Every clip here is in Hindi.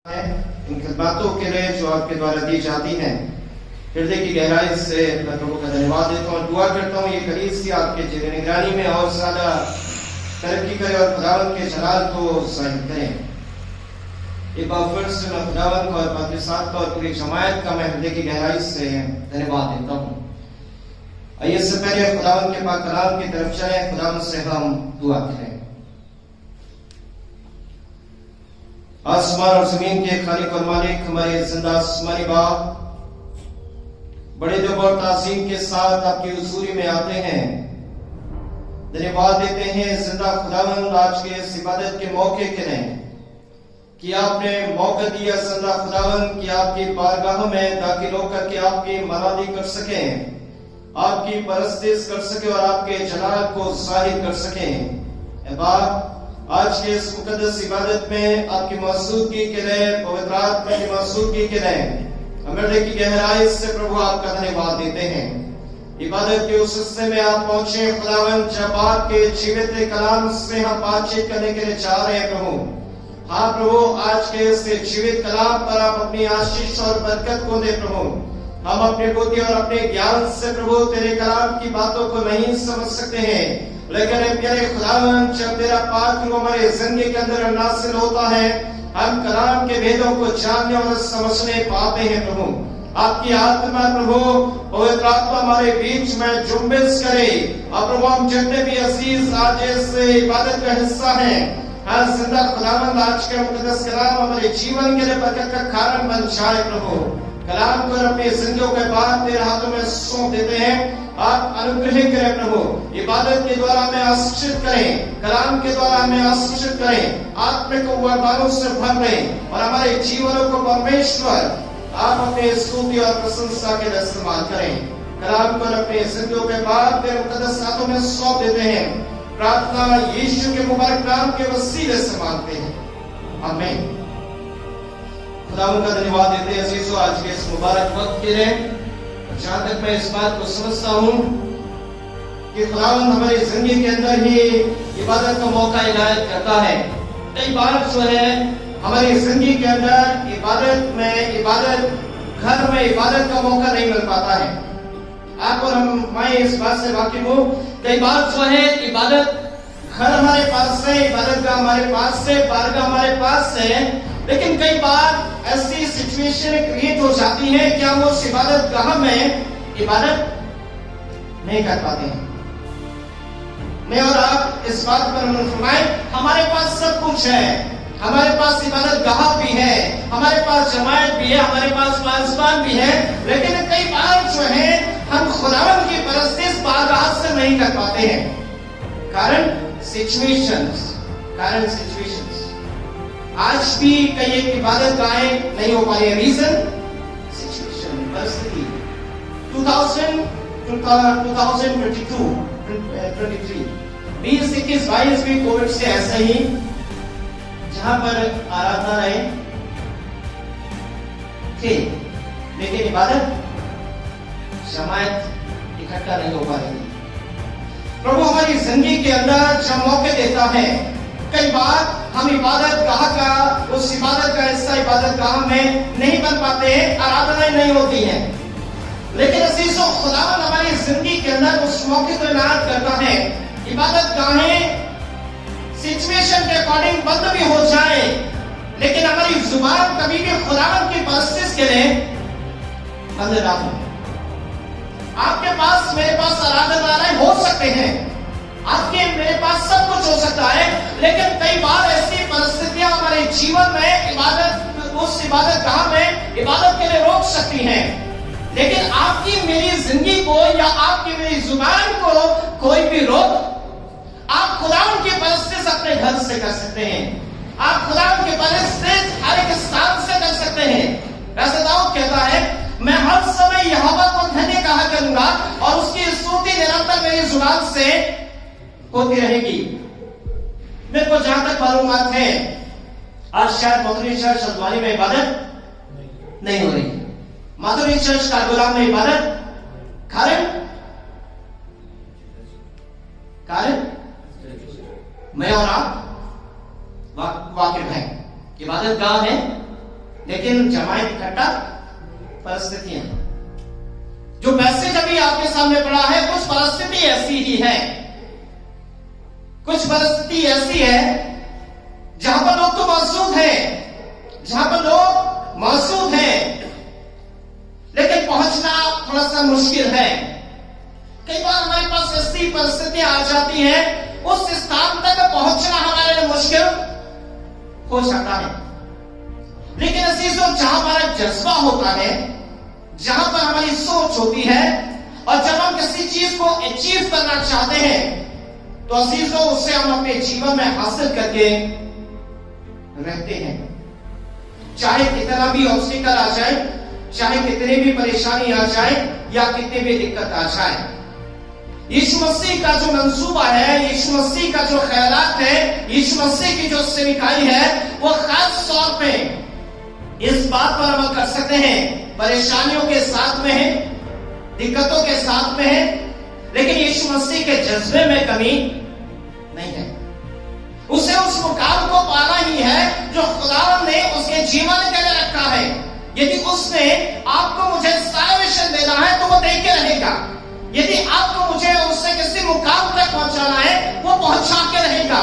इन खिदमतों के लिए जो आपके द्वारा दी जाती हैं। हृदय की गहराई से मैं प्रभु का धन्यवाद देता हूँ, दुआ करता हूँ ये कलीसिया आपके जेब निगरानी में और ज्यादा तरक्की करे और खुदावन के जलाल को जाहिर करें। एक बार फिर से मैं खुदावन का और बाकी साथ का और पूरी जमायत का मैं हृदय की गहराई से धन्यवाद देता हूँ। आइए इससे पहले खुदावन के पाक कलाम की तरफ चले, खुदावन से हम दुआ करें। आसमान और जमीन के खालिक और मालिक, हमारे जिंदा आसमानी बाप, बड़े दुआ और ताज़ीम के साथ आपकी हुजूरी में आते हैं, धन्यवाद देते हैं जिंदा खुदावंद आज के इस इबादत के मौके के लिए कि आपने मौका दिया जिंदा खुदावंद कि आपकी बारगाह में दाखिल होकर के आपकी मनादी कर सके, आपकी परस्तिश कर सके और आपके जलाल को जाहिर कर सके। बाप, आज के इस मुकद्दस इबादत में आपकी मौजूदगी के लिए, पवित्र आत्मा की मौजूदगी के लिए हृदय की गहराई से प्रभु आपका धन्यवाद देते हैं। इबादत के उस हिस्से में आप पहुंचे खुदावंद जब आपके जीवित कलाम से हम बातचीत करने के लिए चाह रहे हैं प्रभु। हाँ प्रभु, आज के इस जीवित कलाम पर आप अपनी आशीष और बरकत को दे प्रभु। हम अपनी बुद्धि और अपने ज्ञान से प्रभु तेरे कलाम की बातों को नहीं समझ सकते हैं, लेकिन प्यारे खुदावंद जब तेरा पाक रूह हमारे जिंदगी के अंदर नासिल होता है, हम कलाम के भेदों को जानने और समझने पाते हैं प्रभु। आपकी आत्मा प्रभु, पवित्र आत्मा हमारे बीच में जुम्बिश करे और प्रभु हम जितने भी अजीज आज इस इबादत का हिस्सा हैं, हर जिंदा खुदावंद आज के मुकद्दस कलाम हमारे जीवन के लिए बरकत का कारण बन जाए प्रभु। कलाम को अपनी जिंदगियों के बाद तेरे हाथों में सौंप देते हैं, आप अनुग्रह करें प्रभु। इबादत के द्वारा हमें आशीषित करें, कलाम के द्वारा हमें आशीषित करें, आत्मिक वरदानों से भर दें और हमारे जीवनों को परमेश्वर आप अपने स्तुति और प्रशंसा के लिए इस्तेमाल करें। कलाम को अपने जिंदगियों के बाद तेरे मुकद्दस हाथों में सौंप देते हैं। प्रार्थना यीशु के मुबारक नाम के वसीले से मांगते हैं, आमीन। खुदावंद का धन्यवाद देते हैं अजीजों आज के इस मुबारक वक्त के लिए। जहां तक मैं इस बात को समझता हूँ कि खुदावंद हमारी जिंदगी के अंदर ही इबादत का मौका इनायत करता है। कई बार जो है हमारी जिंदगी के अंदर इबादत घर में इबादत का मौका नहीं मिल पाता है। आप और मैं इस बात से वाकिफ हूँ, कई बार जो है इबादत घर हमारे पास है, इबादत का हमारे पास है, बारगाह हमारे पास है, लेकिन कई बार ऐसी सिचुएशन क्रिएट हो जाती है कि हम उस इबादत गाह में इबादत नहीं कर पाते हैं। मैं और आप इस बात पर फरमाएं, हमारे पास सब कुछ है, हमारे पास इबादत गाह भी है, हमारे पास जमायत भी है, हमारे पास मेजबान भी है, लेकिन कई बार जो है हम खुदावंद की परस्तिश बारगाह से नहीं कर पाते हैं। कारण सिचुएशंस। आज भी कई एक इबादत गाहें नहीं हो पाई है। रीजन सिचुएशन, परिस्थिति। 2022 भी कोविड से ऐसा ही, जहां पर आराधनाएं थे लेकिन इबादत जमायत इकट्ठा नहीं हो पा रही। प्रभु हमारी जिंदगी के अंदर जब मौके देता है, कई बार हम इबादत गाह का उस इबादत का हिस्सा इबादत गाह में नहीं बन पाते हैं, आराधनाएं नहीं होती हैं, लेकिन अजीजों खुदावंद हमारी जिंदगी के अंदर उस मौके को इनायत करता है। इबादत गाहें सिचुएशन के अकॉर्डिंग बंद भी हो जाए, लेकिन हमारी जुबान कभी भी खुदावंद की परस्तिश के लिए बंद ना हो। आपके पास मेरे पास आराधनाएं हो सकते हैं, आपके मेरे पास सब कुछ हो सकता है, लेकिन कई बार ऐसी परिस्थितियां हमारे जीवन में उस इबादत गाह में इबादत के लिए रोक सकती हैं। लेकिन आपकी मेरी जिंदगी को या आपकी मेरी जुबान को कोई भी रोक, आप खुदावंद की परस्तिश अपने घर से कर सकते हैं, आप खुदावंद की परस्तिश हर एक स्थान से कर सकते हैं। वैसे दाऊद कहता है, मैं हर समय यहोवा को धन्य कहा करूंगा और उसकी स्तुति निरंतर मेरी जुबान से होती रहेगी। मेरे को जहां तक मालूमात है, आज शायद मधुरी चर्च हल्द्वानी में इबादत नहीं हो रही। मधुरी चर्च कारगुलाम में इबादत, कारण मैं और आप वाकिफ हैं, इबादत गाह है लेकिन जमाए की खट्टा परिस्थितियां। जो मैसेज अभी आपके सामने पड़ा है, कुछ परिस्थिति ऐसी ही है, कुछ परिस्थिति ऐसी है जहां पर लोग तो मौजूद हैं, जहां पर लोग मौजूद हैं, लेकिन पहुंचना थोड़ा सा मुश्किल है। कई बार हमारे पास ऐसी परिस्थितियां आ जाती हैं, उस स्थान तक पहुंचना हमारे लिए मुश्किल हो जाता है। लेकिन अजीजों, जहां हमारा जज्बा होता है, जहां पर हमारी सोच होती है, और जब हम किसी चीज को अचीव करना चाहते हैं, तो अजीजों उसे हम अपने जीवन में हासिल करके रहते हैं। चाहे कितना भी ऑब्स्टिकल आ जाए, चाहे कितनी भी परेशानी आ जाए, या कितनी भी दिक्कत आ जाए, यीशु मसीह का जो मंसूबा है, यीशु मसीह का जो ख्यालात है, यीशु मसीह की जो सेविकाई है, वो खास तौर पे इस बात पर अमल कर सकते हैं, परेशानियों के साथ में है, दिक्कतों के साथ में है, लेकिन यीशु मसीह के जज्बे में कमी नहीं है। उसे उस मुकाम को पाना ही है जो खुदावंद ने उसके जीवन के लिए रखा है। यदि उसने आपको मुझे साल्वेशन देना है, तो वो दे के रहेगा। यदि आपको मुझे उससे किसी मुकाम तक पहुंचाना है, वो पहुंचा के रहेगा।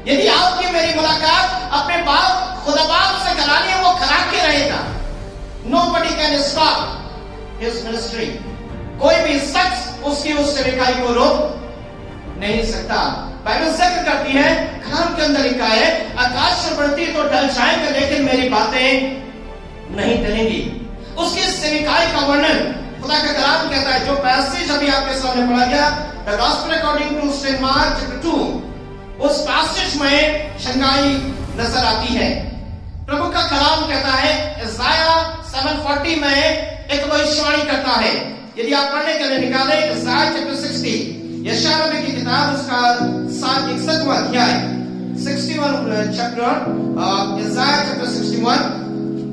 यदि आपकी मेरी मुलाकात अपने बाप खुदा बाप से करानी है, वो करा के रहेगा। Nobody can stop his ministry. कोई भी शख्स उसकी उस सेविकाई को रोक नहीं सकता। बाइबल जिक्र करती है, कलाम के अंदर लिखा है, आकाश से बढ़ती तो ढल जाएंगे, लेकिन मेरी बातें नहीं टलेंगी। उसकी सेविकाई का वर्णन खुदा का कलाम कहता है। जो पैसेज अभी आपके सामने पढ़ा गया, the gospel according to Saint Mark chapter 2, उस पैसेज में शंगाई नजर आती है। प्रभु का कलाम कहता है, इसाया 7:40 में एक भविष्यवाणी करता है। यदि आप पढ़ने के लिए निकाले इसाया चैप्टर 60, यशायाह नबी की किताब, उसका 61वां अध्याय, 61 चैप्टर, इसाया चैप्टर 61,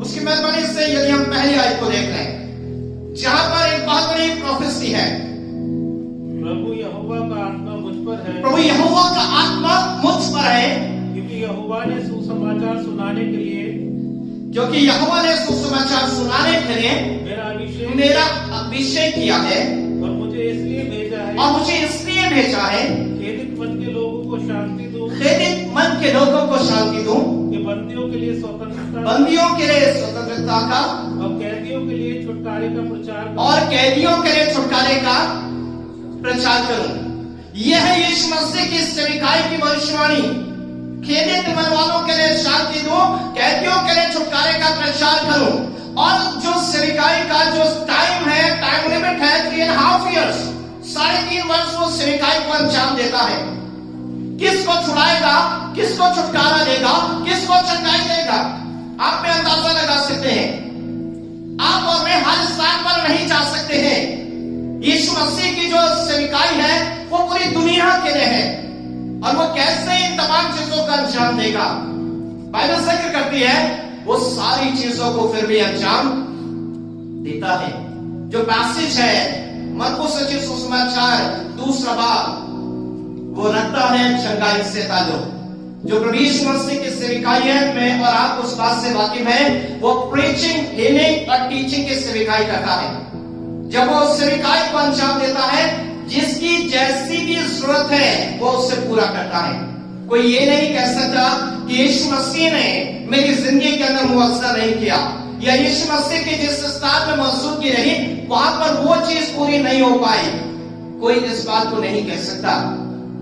उसकी मेहरबानी से यदि हम पहली आयत को देख लें, जहां पर एक बहुत बड़ी प्रोफेसी है। प्रभु यहोवा का आत्मा मुझ पर है, प्रभु यहोवा का आत्मा मुझ पर है, क्योंकि यहोवा ने सुसमाचार सुनाने के लिए, क्योंकि यहोवा ने सुसमाचार सुनाने के लिए मेरा अभिषेक किया है, और मुझे इसलिए भेजा है, और मुझे इसलिए भेजा है, खेदित मन के लोगों को शांति दूं, खेदित मन के लोगों को शांति दूं, कि बंदियों के लिए स्वतंत्रता, बंदियों के लिए स्वतंत्रता का, और कैदियों के लिए छुटकारे का प्रचार करूं, और कैदियों के लिए छुटकारे का प्रचार करूं। यह है यीशु मसीह की सेविकाई की भविष्यवाणी। खेदित मन वालों के लिए शांति दूं, कैदियों के लिए छुटकारे का प्रचार करूं। और जो सेविकाई का जो टाइम है, टाइम लिमिट है 3.5 years, 3.5 वर्ष वो सेविकाई को अंजाम देता है। किसको छुड़ाएगा, किसको छुटकारा देगा, किसको चंगाई देगा, आप में अंदाजा लगा सकते हैं। आप और मैं हर स्थान पर नहीं जा सकते हैं। यीशु मसीह की जो सेविकाई है, वो पूरी दुनिया के लिए है, और वो कैसे इन तमाम चीजों का अंजाम देगा। बाइबल जिक्र करती है, वो सारी चीजों को फिर भी अंजाम देता है। जो पैसेज है मरकुस रचित सुसमाचार 2 बाब, वो रखता है चंगाई से ताल्लुक। जो प्रभु यीशु मसीह की सेविकाई है, मैं और आप उस बात से वाकिफ हैं, वो प्रीचिंग, हीलिंग और टीचिंग की सेविकाई करता है। जब वो सेविकाई को अंजाम देता है, जिसकी जैसी भी जरूरत है वो उससे पूरा करता है। कोई ये नहीं कह सकता कि यीशु मसीह ने मेरी जिंदगी के अंदर मुअस्सर नहीं किया, या यीशु मसीह की जिस स्थान में मौजूदगी रही, वहां पर वो चीज पूरी नहीं हो पाई। कोई इस बात को नहीं कह सकता।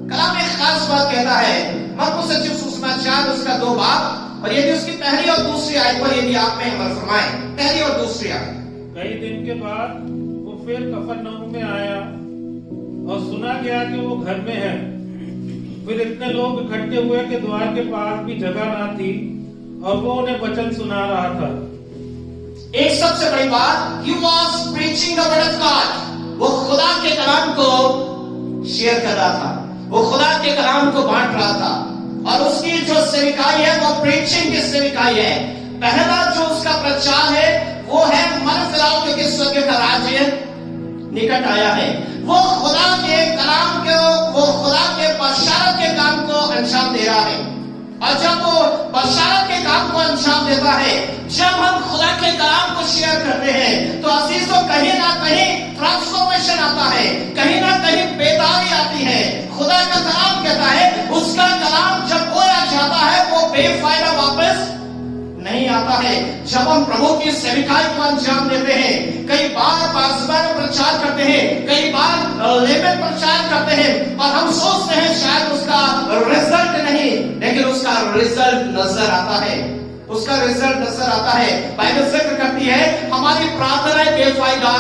कलाम एक खास बात कहता है, मरकुस रचित सुसमाचार उसका 2 बाब, और यदि उसकी पहली और दूसरी आयत पर यदि आप में अमल फरमाएं, पहली और दूसरी आयत। कई दिन के बाद वो फिर कफरनहूम में आया, और सुना गया कि वो घर में है। फिर इतने लोग इकट्ठे हुए कि द्वार के पास भी जगह ना थी, और वो उन्हें वचन सुना रहा था। एक सबसे बड़ी बात, he was preaching the word of God। वो खुदा के कलाम को शेयर कर रहा था, वो खुदा के कलाम को बांट रहा था, और उसकी जो सेविकाई है वो प्रीचिंग की सेविकाई है। पहला जो उसका प्रचार है वो है मन फिराओ, क्योंकि स्वर्ग का राज्य निकट आया है। वो खुदा के कलाम को, वो खुदा के बशारत के काम को अंजाम दे रहा है। और जब वो बशारत के काम को अंजाम देता है, जब हम के कलाम को शेयर करते हैं तो अजीजों कहीं ना कहीं ट्रांसफॉर्मेशन आता है, कहीं ना कहीं बेदारी आती है। खुदा का कलाम कहता है उसका कलाम जब बोया जाता है वो बेफायदा वापस नहीं आता है। जब हम प्रभु की सेविकाई को अंजाम देते हैं, कई बार पासवान प्रचार करते हैं, कई बार लेबल प्रचार करते हैं और हम सोचते हैं शायद उसका रिजल्ट नहीं, लेकिन उसका रिजल्ट नजर आता है, उसका रिजल्ट नजर आता है। बाइबल जिक्र करती है हमारी प्रार्थनाएं बेफायदा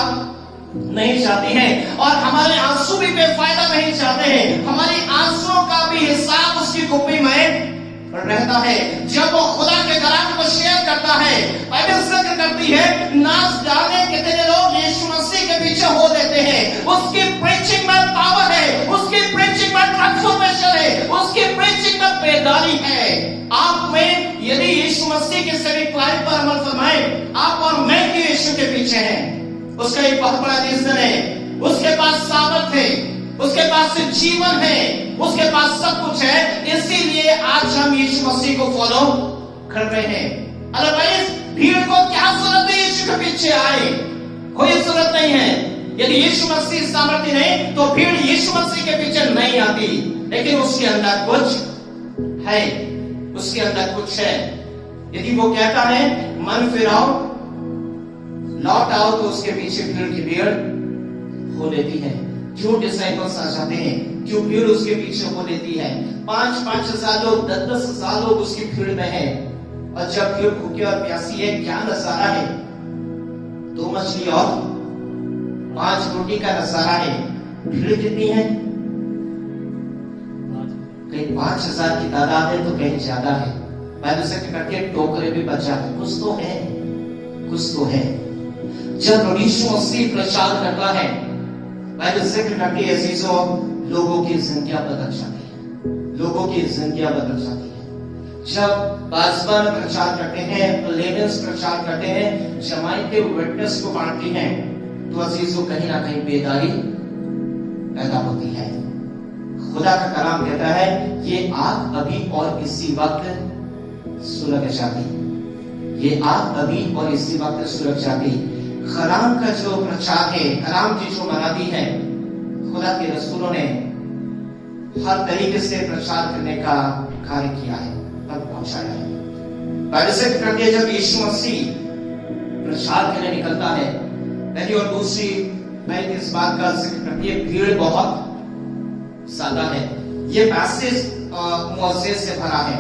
नहीं जाती हैं और हमारे आंसू भी बेफायदा नहीं जाते हैं, हमारी आंसुओं का भी हिसाब उसकी कुप्पी में रहता है। जब वो खुदा के कलाम को शेयर करता है, बाइबल जिक्र करती है ना जाने कितने लोग यीशु मसीह के पीछे हो लेते हैं। उसकी प्रीचिंग में पावर है, उसकी प्रीचिंग में ट्रांसफॉर्मेशन है, उसकी प्रीचिंग में बेदारी है। आप में यदि यीशु मसीह के सेविकाई पर अमल फरमाए, आप और मैं भी यीशु के पीछे हैं, उसका एक बहुत बड़ा रीजन है, उसके पास सामर्थ है, उसके पास जीवन है, उसके पास सब कुछ है, इसीलिए आज हम यीशु मसीह को फॉलो कर रहे हैं। अदरवाइज भीड़ को क्या जरूरत है यीशु के पीछे आए, कोई जरूरत नहीं है। यदि यीशु मसीह सामर्थ्य नहीं तो भीड़ यीशु मसीह के पीछे नहीं आती, लेकिन उसके अंदर कुछ है, उसके अंदर कुछ है। यदि वो कहता है मन फिराओ लौट आओ तो उसके पीछे भीड़ की भीड़ हो लेती है। क्यों डिसाइपल्स आ जाते हैं, क्यों भीड़ उसके पीछे हो लेती है। 5-5 हजार लोग, 10-10 हजार लोग उसकी भीड़ में है और जब भीड़ भूखी और प्यासी है, क्या नजारा है, 2 मछली और 5 रोटी का नजारा है। भीड़ कितनी है, कहीं 5000 की तादाद है तो कहीं ज्यादा है। बाइबल से करके टोकरे भी बचा है, कुछ तो है, कुछ तो है। जब यीशु मसीह प्रचार करता है, बाइबल जिक्र करती है अजीजों, लोगों की संख्या बदल जाती है, लोगों की संख्या बदल जाती है। जब बासबान प्रचार करते हैं, लेविन्स प्रचार करते हैं, जमायतें विटनेस को बांटती हैं, तो अजीजों कहीं ना कहीं बेदारी पैदा होती है। खुदा का कलाम कहता है ये आग अभी और इसी वक्त सुलग जाती, ये आग अभी और इसी वक्त सुलग जाती। कलाम का जो प्रचार है, कलाम की जो मनादी है, खुदा के रसूलों ने हर तरीके से प्रचार करने का कार्य किया है और पहुंचाया है। बाइबल से कहती है जब यीशु मसीह प्रचार करने निकलता है, पहली और दूसरी बात इस बात का जिक्र करती है भीड़ बहुत ज्यादा है। ये पैसेज मुअज्जिज़ से भरा है।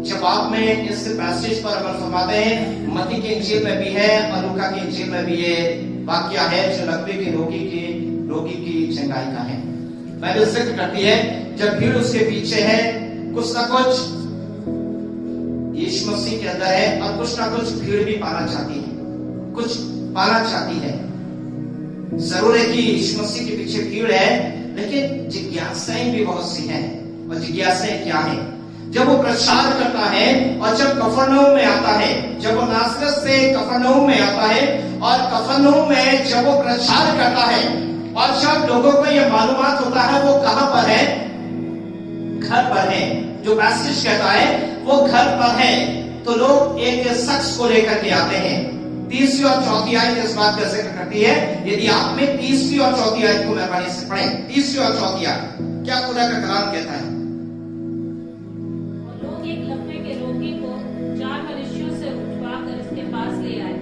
जब आप में इस पैसेज पर अमल फरमाते हैं, मत्ती की इंजील में भी है और लूका की इंजील में भी ये वाकया है जो लकवे के रोगी की चंगाई का है। बाइबल जिक्र करती है जब भीड़ उसके पीछे है, कुछ ना कुछ यीशु मसीह के अंदर है और कुछ ना कुछ भीड़ भी पाना चाहती है, कुछ पाना चाहती है। जरूर है कि यीशु मसीह के पीछे भीड़ है, लेकिन जिज्ञासाएं भी बहुत सी हैं। और जिज्ञासाएं क्या है? जब वो प्रचार करता है और जब कफरनहूम में आता है, जब वो नासरत से कफरनहूम में आता है और कफरनहूम में जब वो प्रचार करता है और जब लोगों को ये मालूमात होता है वो कहां पर है, घर पर है, जो पैसेज कहता है वो घर पर है, तो लोग एक शख्स को लेकर के आते हैं। 3वीं और 4वीं आयत इस बात का जिक्र करती है। यदि आप में 3वीं और 4वीं आयत को मेहरबानी से पढ़ें, 3वीं और 4वीं आयत क्या खुदा का कलाम कहता है? लोग एक लकवे के रोगी को 4 मनुष्यों से उठवाकर उसके पास ले आए,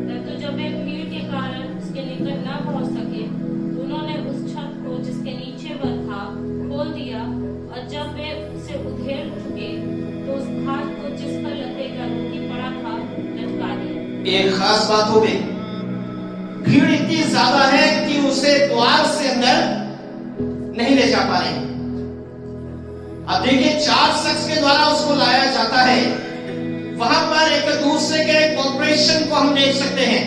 परंतु जब वे भीड़ के कारण उसके निकट न पहुंच सके, तो उन्होंने उस छत को जिसके नीचे वह था खोल दिया, और जब वे उसे उधेड़ चुके तो उस घाट को जिस पर लकवे का रोगी पड़ा था लटका दिया। एक खास बात हो गई, भीड़ इतनी ज्यादा है कि उसे द्वार से अंदर नहीं ले जा पा रहे। अब देखिए 4 शख्स के द्वारा उसको लाया जाता है। वहां पर एक दूसरे के कॉर्पोरेशन को हम देख सकते हैं।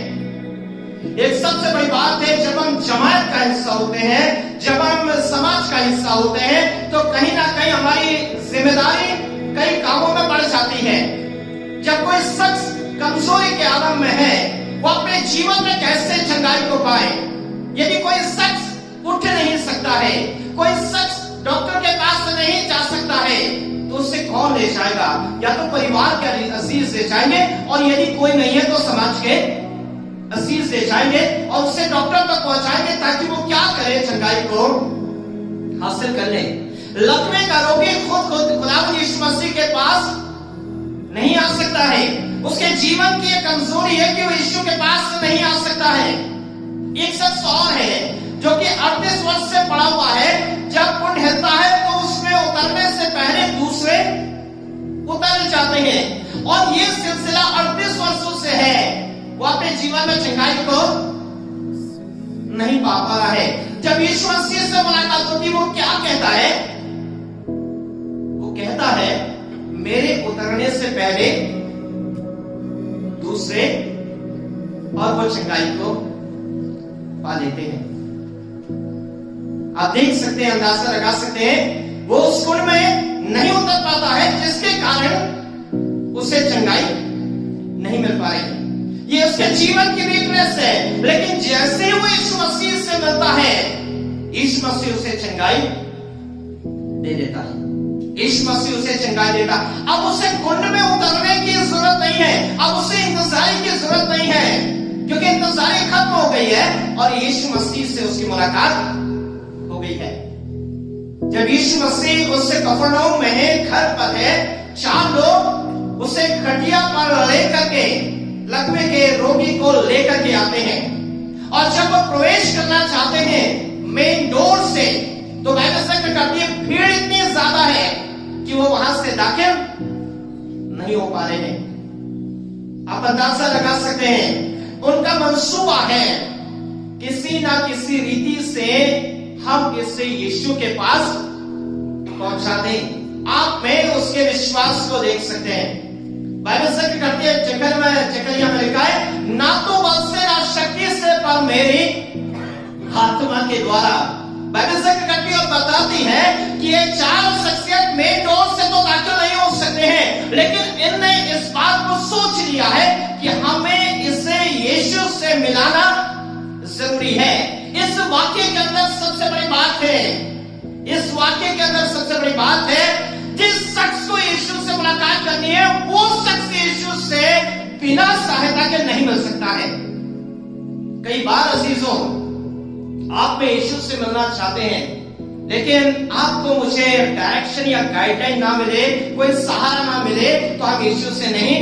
एक सबसे बड़ी बात है, जब हम जमात का हिस्सा होते हैं, जब हम समाज का हिस्सा होते हैं, तो कहीं ना कहीं हमारी जिम्मेदारी कई कामों में बढ़ जाती है। जब कोई शख्स कमजोरी के आलम में है, वो अपने जीवन में कैसे चंगाई को पाए? यदि कोई शख्स उठ नहीं सकता है, कोई शख्स डॉक्टर के पास नहीं जा सकता है, तो उससे कौन ले जाएगा? या तो परिवार के अजीज ले जाएंगे, और यदि कोई नहीं है तो समाज के नसीज ले जाएंगे और उसे डॉक्टर तक पहुंचाएंगे ताकि वो क्या करे, चंगाई को हासिल कर ले। लकवे का रोगी खुद खुदावंद यीशु मसीह के पास नहीं आ सकता है। उसके जीवन की एक कमजोरी है कि वो यीशु के पास नहीं आ सकता है। एक शख्स और है जो कि 38 वर्ष से पड़ा हुआ है। जब पुण्य हिलता है तो उसमें उतरने से पहले दूसरे उतर जाते हैं और ये सिलसिला 38 वर्षों से है। वो अपने जीवन में चंगाई को नहीं पा रहा है। जब यीशु मसीह से मुलाकात होती है वो क्या कहता है? वो कहता है मेरे उतरने से पहले दूसरे, और वो चंगाई को पा लेते हैं। आप देख सकते हैं, अंदाजा लगा सकते हैं, वो उस कुंड में नहीं उतर पाता है जिसके कारण उसे चंगाई नहीं मिल पा रही। ये उसके जीवन की वीकनेस है। लेकिन जैसे ही वो यीशु मसीह से मिलता है, यीशु मसीह उसे चंगाई दे देता है। यीशु मसीह उसे चंगाई देता। अब उसे कुंड में उतरने की जरूरत नहीं है, अब उसे इंतजारी की जरूरत नहीं है, क्योंकि इंतजारी खत्म हो गई है और यीशु मसीह से उसकी मुलाकात हो गई है। जब यीशु मसीह उससे कफरनहूम में है, घर पर है, 4 लोग उसे खटिया पर लेकर के, लकवे के रोगी को लेकर के आते हैं और जब वो प्रवेश करना चाहते हैं मेन डोर से, तो बाइबल जिक्र करती है भीड़ इतनी ज्यादा है कि वो वहां से दाखिल नहीं हो पा रहे हैं। आप अंदाजा लगा सकते हैं, उनका मंसूबा है किसी ना किसी रीति से हम इसे यीशु के पास पहुंचा दें। आप में उसके विश्वास को देख सकते हैं। बाइबल जिक्र करती है जकरिया में लिखा है, ना तो बल से ना शक्ति से पर मेरी आत्मा के द्वारा। बाइबल जिक्र करती है और बताती है कि ये 4 शख्सियत मेन डोर से तो दाखिल नहीं हो सकते हैं, लेकिन इनने इस बात को सोच लिया है कि हमें इसे यीशु से मिलाना जरूरी है। इस वाक्य के अंदर सबसे बड़ी बात है, इस वाक्य के अंदर सबसे बड़ी बात है, जिस शख्स को यीशु से मुलाकात करनी है वो शख्स यीशु से बिना सहायता के नहीं मिल सकता है। कई बार अजीजों, आप में यीशु से मिलना चाहते हैं, लेकिन आपको मुझे डायरेक्शन या गाइडलाइन ना मिले, कोई सहारा ना मिले, तो हम यीशु से नहीं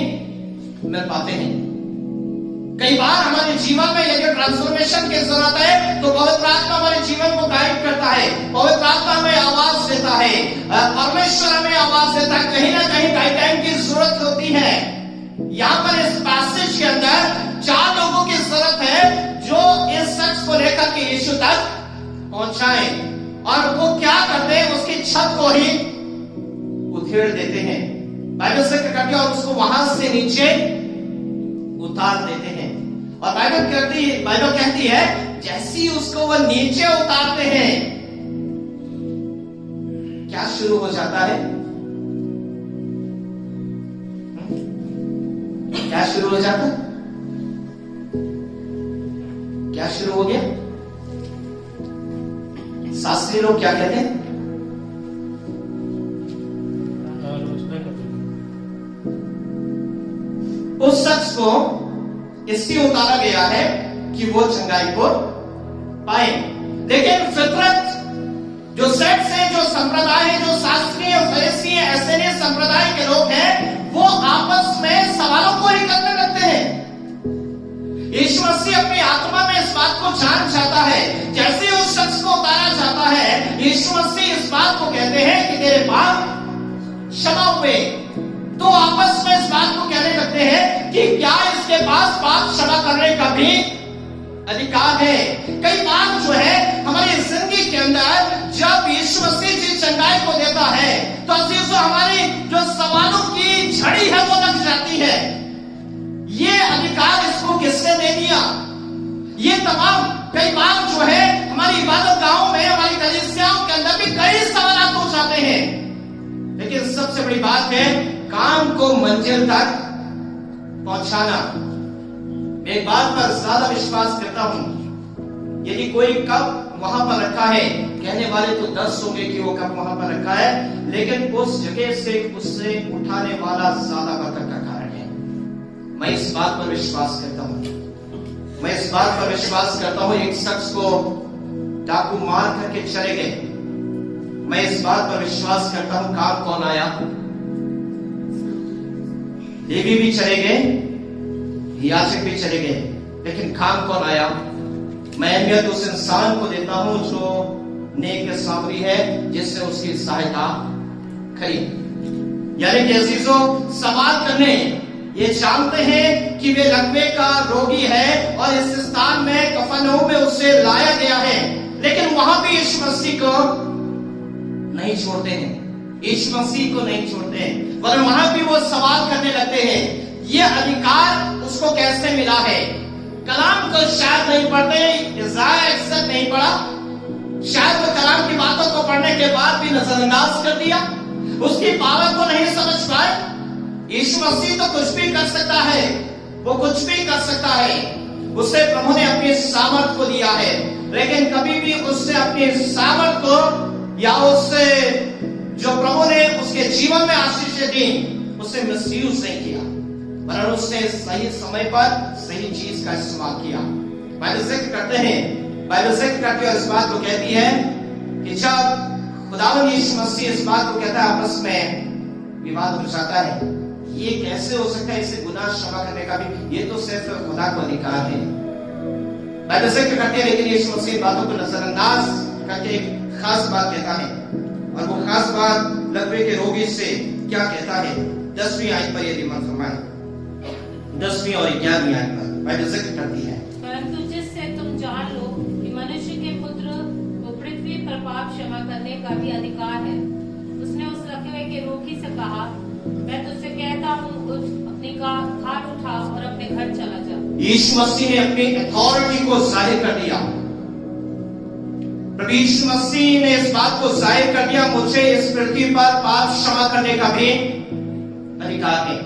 मिल पाते हैं। कई बार हमारे जीवन में यदि ट्रांसफॉर्मेशन की जरूरत है तो पवित्र आत्मा हमारे जीवन को गाइड करता है, पवित्र आत्मा हमें आवाज देता है, परमेश्वर हमें आवाज देता है। कहीं ना कहीं गाइडलाइन की जरूरत होती है। यहाँ पर इस पैसेज के अंदर 4 लोगों की जरूरत है जो इस शख्स को लेकर के यीशु तक पहुंचाए, और वो क्या करते हैं, उसकी छत को ही उधेड़ देते हैं। बाइबल जिक्र करती है और उसको वहां से नीचे उतार देते हैं। और बाइबल कहती है जैसे ही उसको वह नीचे उतारते हैं, क्या शुरू हो जाता है? क्या शुरू हो जाता है? क्या शुरू हो गया? शास्त्री लोग क्या कहते हैं? उस शख्स को इसलिए उतारा गया है कि वो चंगाई को पाए। लेकिन फितरत, जो सेक्ट है, जो संप्रदाय है, जो शास्त्रीय फरीसी एसेनिय संप्रदाय के लोग हैं, वो आपस में सवालों को ही करने लगते हैं। यीशु मसीह अपनी आत्मा में इस बात को जान चाहता है। जैसे ही उस शख्स को उतारा जाता है, यीशु मसीह इस बात को कहते हैं कि तेरे पाप क्षमा हुए। तो आपस में इस बात को कहने लगते हैं कि क्या इसके पास पाप क्षमा करने का भी अधिकार है? कई बार जो है हमारी जिंदगी के अंदर जब यीशु मसीह जी चंगाई को देता है तो अजीजों हमारी जो सवालों की झड़ी है वो लग जाती है। ये अधिकार इसको किसने दे दिया? ये तमाम कई बार जो है हमारी इबादत गाहों में, हमारी कलीसियाओं के अंदर भी कई सवाल हो जाते हैं। लेकिन सबसे बड़ी बात है काम को मंजिल तक पहुंचाना। मैं एक बात पर ज्यादा विश्वास करता हूं, यदि कोई कप वहां पर रखा है, कहने वाले तो 10 होंगे कि वो कप वहां पर रखा है, लेकिन उस जगह से उससे उठाने वाला ज्यादा बरकत का कारण है। मैं इस बात पर विश्वास करता हूं। मैं इस बात पर विश्वास करता हूं, एक शख्स को डाकू मार करके चले गए। मैं इस बात पर विश्वास करता हूं, काम कौन आया? लेवी भी चले गए, याजक भी चले गए, लेकिन काम कौन आया? मैं अहमियत उस इंसान को देता हूं जो नेक सामरी है, जिसने उसकी सहायता करी। यानी कि अजीजों, सवाल करने ये जानते हैं कि वे लकवे का रोगी है और इस स्थान में कफरनहूम में उसे लाया गया है, लेकिन वहां भी यीशु मसीह को नहीं छोड़ते हैं, यीशु मसीह को नहीं छोड़ते हैं, वरन वहां भी वो सवाल करने लगते हैं ये अधिकार उसको कैसे मिला है। कलाम को शायद नहीं पढ़ते, इज़ाया अक्सर नहीं पढ़ा, शायद वो कलाम की बातों को पढ़ने के बाद भी नजरअंदाज कर दिया, उसकी पावर को नहीं समझ पाए। यीशु मसीह तो कुछ भी कर सकता है, वो कुछ भी कर सकता है, उसे प्रभु ने अपनी सामर्थ को दिया है, लेकिन कभी भी उससे अपनी सामर्थ को या उससे जो प्रभु ने उसके जीवन में आशीष दी उसे मिसयूज नहीं किया, वरन उसने सही समय पर सही चीज का इस्तेमाल किया। बाइबल जिक्र करते हैं, बाइबल जिक्र करती है, इस बात को कहती है कि जब खुदावंद यीशु मसीह इस बात को कहता है, आपस में विवाद हो जाता है, ये कैसे हो सकता है, इसे गुनाह क्षमा करने का भी ये तो सिर्फ खुदा को अधिकार है। बाइबल जिक्र करती है, लेकिन यीशु मसीह बातों को नजरअंदाज करके एक खास बात कहता है, और वो खास बात लकवे के रोगी से क्या कहता है। 10वीं आयत पर यदि मन फरमाए, 10वीं और 11वीं आयत पर बाइबल जिक्र करती है, परंतु जिससे तुम जान लो कि मनुष्य के पुत्र को पृथ्वी पर पाप क्षमा करने का भी अधिकार है। उसने उस लकवे के रोगी से कहा, मैं तुझसे कहता हूँ, उठ, अपनी खाट उठा और अपने घर चला जा। यीशु मसीह ने अपनी अथॉरिटी को जाहिर कर दिया। प्रभु यीशु मसीह ने इस बात को जाहिर कर दिया, मुझे इस पृथ्वी पर पाप क्षमा करने का भी अधिकार है।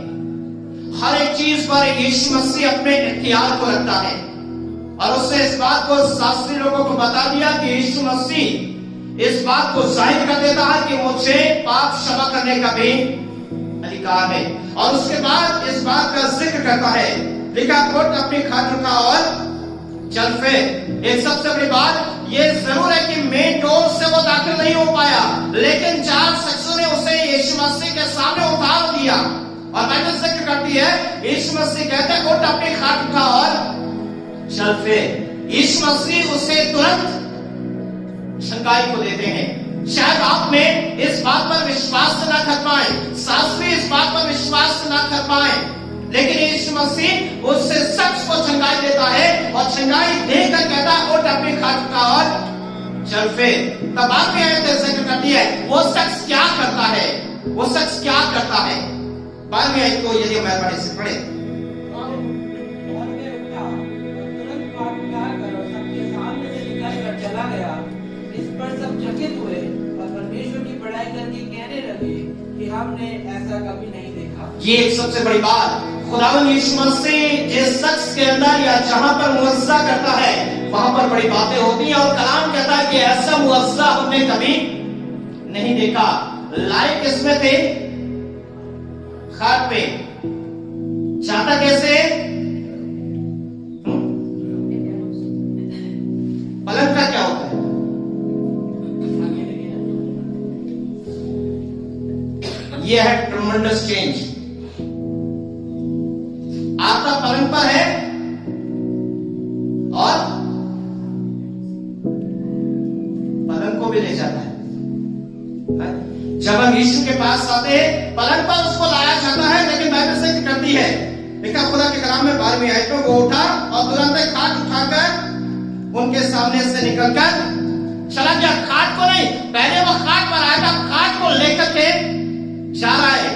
हर एक चीज पर यीशु मसीह अपने इख्तियार को रखता है, और उसने इस बात को शास्त्री लोगों को बता दिया कि यीशु मसीह इस बात को जाहिर कर देता है कि मुझे पाप क्षमा करने का भी अधिकार है। और उसके बाद इस बात का जिक्र करता है, लिखा, उठ, अपनी खाट उठा और चल फिर। एक सबसे बड़ी बात ये जरूर है कि मेन डोर से वो दाखिल नहीं हो पाया, लेकिन 4 शख्सों ने उसे यीशु मसीह के सामने उतार दिया। और बाइबल जिक्र करती है, यीशु मसीह कहते हैं, उठ, अपनी खाट उठा और चल फिर। यीशु मसीह उसे तुरंत शंकाई को देते हैं। शायद आप में इस बात पर विश्वास न कर पाए, शास्त्री इस बात पर विश्वास न कर पाए, लेकिन यीशु मसीह उससे शख्स को छंगाई देता है, और छंगाई देकर कहता है, उठ, अपनी खाट उठा और चल फिर। तब बात भी जिक्र करती है, वो शख्स क्या करता है, वो शख्स क्या करता है। 12वीं आयत को यदि मैं पढ़े से पढ़े, चला गया। इस पर सब चकित हुए और परमेश्वर की बड़ाई करके कहने लगे कि हमने ऐसा कभी नहीं देखा। ये एक सबसे बड़ी बात, खुदावंद यीशु मसीह जिस शख्स के अंदर या जहां पर मुअज्जा करता है, वहां पर बड़ी बातें होती हैं, और कलाम कहता है कि ऐसा मुअज्जा हमने कभी नहीं देखा। लाए किसमें थे? खाट पे। जाता कैसे? पलंग का क्या होता है? यह है ट्रमेंडस चेंज। आता पलंग पर है और पलंग को भी ले जाता है। जब हम यीशु के पास आते हैं, पलंग पर उसको लाया जाता है, लेकिन बाइबल से करती है, लिखा खुदा के कलाम में 12वीं आयत में, वो उठा और तुरंत खाट उठाकर उनके सामने से निकलकर चला गया। खाट को नहीं, पहले वो खाट पर आया था, खाट को लेकर के जा रहा है।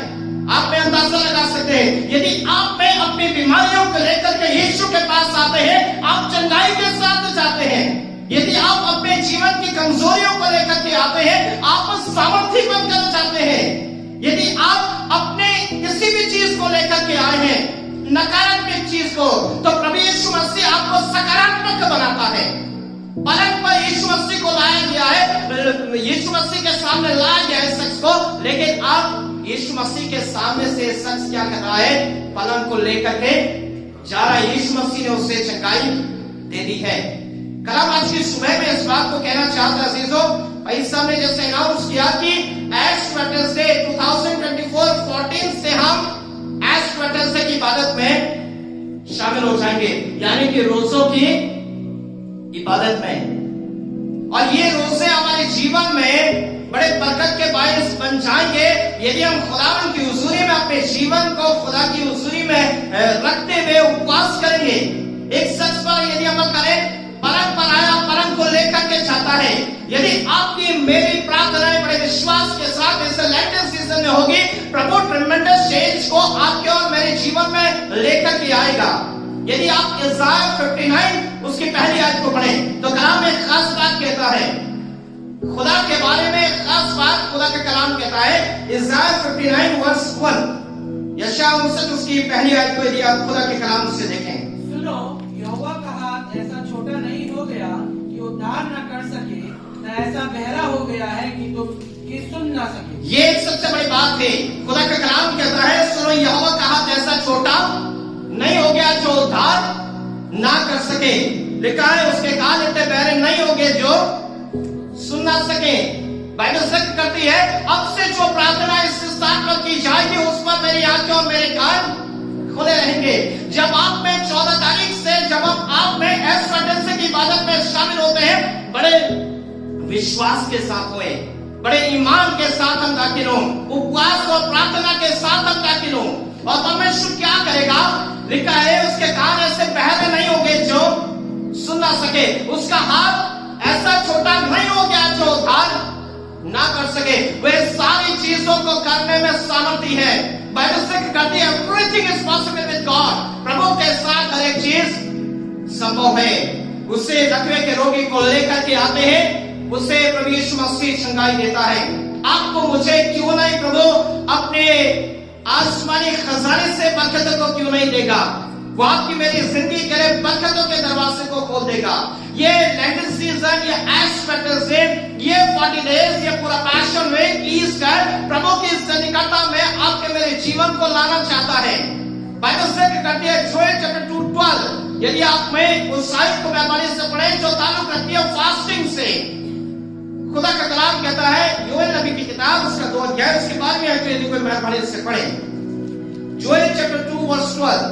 आप में अंदाजा लगा सकते हैं, यदि आप में अपनी बीमारियों को लेकर के यीशु के पास आते हैं, आप चंगाई के साथ जाते हैं। यदि आप अपने जीवन की कमजोरियों को लेकर के आते हैं, आप सामर्थ्य बनकर जाते हैं। यदि आप अपने किसी भी चीज को लेकर के आए हैं, नकारात्मक चीज को, तो प्रभु यीशु मसीह आपको सकारात्मक बनाता है। पलंग पर यीशु मसीह को लाया गया है, यीशु मसीह के सामने लाया गया है शख्स को, लेकिन अब यीशु मसीह के सामने से शख्स क्या कर रहा है? पलंग को लेकर के जा रहा है। यीशु मसीह ने उसे चंगाई दे दी है। कलाम आज की सुबह में इस बात को कहना चाहता है अजीजों, भाई साहब ने जैसे अनाउंस किया कि एश वेडनेसडे 2024-14 से हम एश वेडनेसडे की इबादत में शामिल हो जाएंगे, यानी कि रोजों की इबादत में। और ये रोजे हमारे जीवन में बड़े बरकत के बायस बन जाएंगे यदि हम खुदावन की हुजूरी में अपने जीवन को खुदा की हुजूरी में रखते हुए उपवास करेंगे। एक शख्स पर यदि अमल करें, परम पर आया परम को लेकर के जाता है। यदि आपकी मेरी प्रार्थनाएं बड़े विश्वास के साथ इस लेंटन सीजन में होगी, प्रभु ट्रिमेंडस चेंज को आपके और मेरे जीवन में लेकर के आएगा। यदि आप इज़ाया 59 उसकी पहली आयत को पढ़ें तो कलाम में खास बात कहता है, खुदा के बारे में खास बात खुदा का कलाम कहता है। इज़ाया 59 वर्स 1, यशायाह 59 उसकी पहली आयत को यदि आप खुदा के कलाम से देखें। सुनो, यहोवा का हाथ ऐसा छोटा नहीं हो गया कि उद्धार न कर सके, न ऐसा बहरा हो गया है कि तुम सुन ना सके। ये एक सबसे बड़ी बात है। खुदा का कलाम कहता है, सुनो यहोवा का हाथ ऐसा छोटा नहीं हो गया जो उद्धार ना कर सके। लिखा है उसके कान इतने बहरे नहीं होंगे जो सुन ना सके। बाइबल जिक्र करती है, अब से जो प्रार्थना इस स्थान पर की जाएगी उस पर मेरी आंखें और मेरे कान खुले रहेंगे। जब आप में 14 तारीख से जब हम आप में एश वेडनेसडे की इबादत में शामिल होते हैं, बड़े विश्वास के साथ हुए, बड़े ईमान के साथ हम दाखिल हों, उपवास और प्रार्थना के साथ हम दाखिल हों। और परमेश्वर क्या करेगा? लिखा है उसके कान ऐसे बहरे नहीं होंगे जो सुन ना सके, उसका हाथ ऐसा छोटा नहीं हो गया जो उद्धार ना कर सके। वह सारी चीजों को करने में सामर्थ्य है। बाइबल जिक्र करती है, everything is possible with God. प्रभु के साथ हर एक चीज संभव है। उसे लकवे के रोगी को लेकर के आते हैं, उसे प्रभु यीशु मसीह चंगाई देता है। आपको मुझे क्यों नहीं प्रभु अपने आसमानी खजाने से बरकतों को क्यों नहीं देगा? वो आपकी मेरी जिंदगी के लिए बरकतों के दरवाजे को खोल देगा। ये लेंटन सीजन, ये एश वेडनेसडे, ये 40 डेज, ये पूरा पैशन वीक, ईस्टर प्रभु की निकटता में आपके मेरे जीवन को लाना चाहता है। बाइबल जिक्र करती है जोएल चैप्टर 2:12, यदि आप में उस आयत को मेहरबानी से पढ़ें जो ताल्लुक रखती है फास्टिंग से। खुदा का कलाम कहता है, योएल नबी की किताब उसका 2 अध्याय उसके बाद में यदि कोई मेहरबानी से पढ़े, जोएल चैप्टर 2 वर्स 12,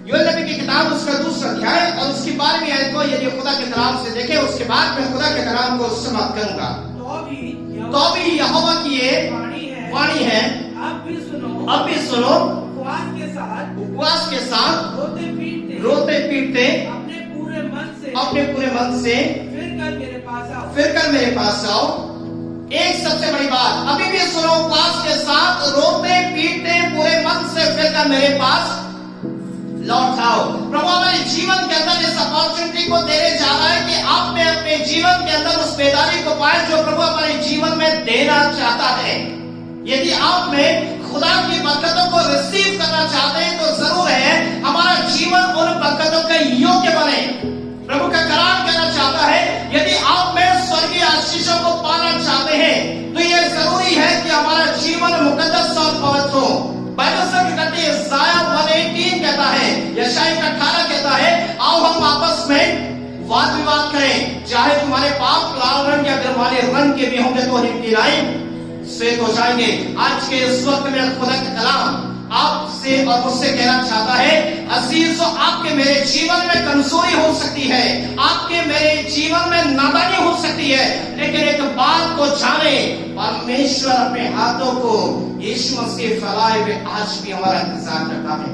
योएल नबी की किताब उसका 2 अध्याय और उसकी 12वीं आयत को यदि खुदा के कलाम से देखें, उसके बाद मैं खुदा के कलाम को समाप्त करूंगा। तो भी यहोवा की ये वाणी है, अब भी सुनो, उपवास के साथ रोते पीटते अपने पूरे मन से फिर कर मेरे पास आओ। एक सबसे बड़ी बात, अभी भी सुनो, उपवास के साथ रोते पीटते पूरे मन से फिर कर मेरे पास लौट आओ। प्रभु हमारे जीवन के अंदर इस अपॉर्चुनिटी को देने जा रहा है कि आप में अपने जीवन के अंदर उस बेदारी को पाए जो प्रभु हमारे जीवन में देना चाहता है। यदि आप में खुदा की बरकतों को रिसीव करना चाहते हैं तो जरूर है हमारा जीवन उन बरकतों के योग्य बने। प्रभु का कलाम कहना चाहता है, यदि आप में स्वर्गीय आशीषों को पाना चाहते हैं तो यह जरूरी है कि हमारा जीवन मुकद्दस और पवित्र हो। बाइबल जिक्र करती है, इज़ाया 118 कहता है, यशायाह 18 कहता है, आओ हम आपस में वाद विवाद करें, चाहे तुम्हारे पाप लाल रंग या गरमाने रंग के भी होंगे तो उनकी राय श्वेत हो जाएंगे। आज के इस वक्त में खुदा का कलाम आपसे और मुझसे कहना चाहता है, अजीजों, आपके मेरे जीवन में कमजोरी हो सकती है, आपके मेरे जीवन में नादानी हो सकती है, लेकिन एक बात को जाने, परमेश्वर अपने हाथों को यीशु मसीह फैलाए हुए आज भी हमारा इंतजार करता है।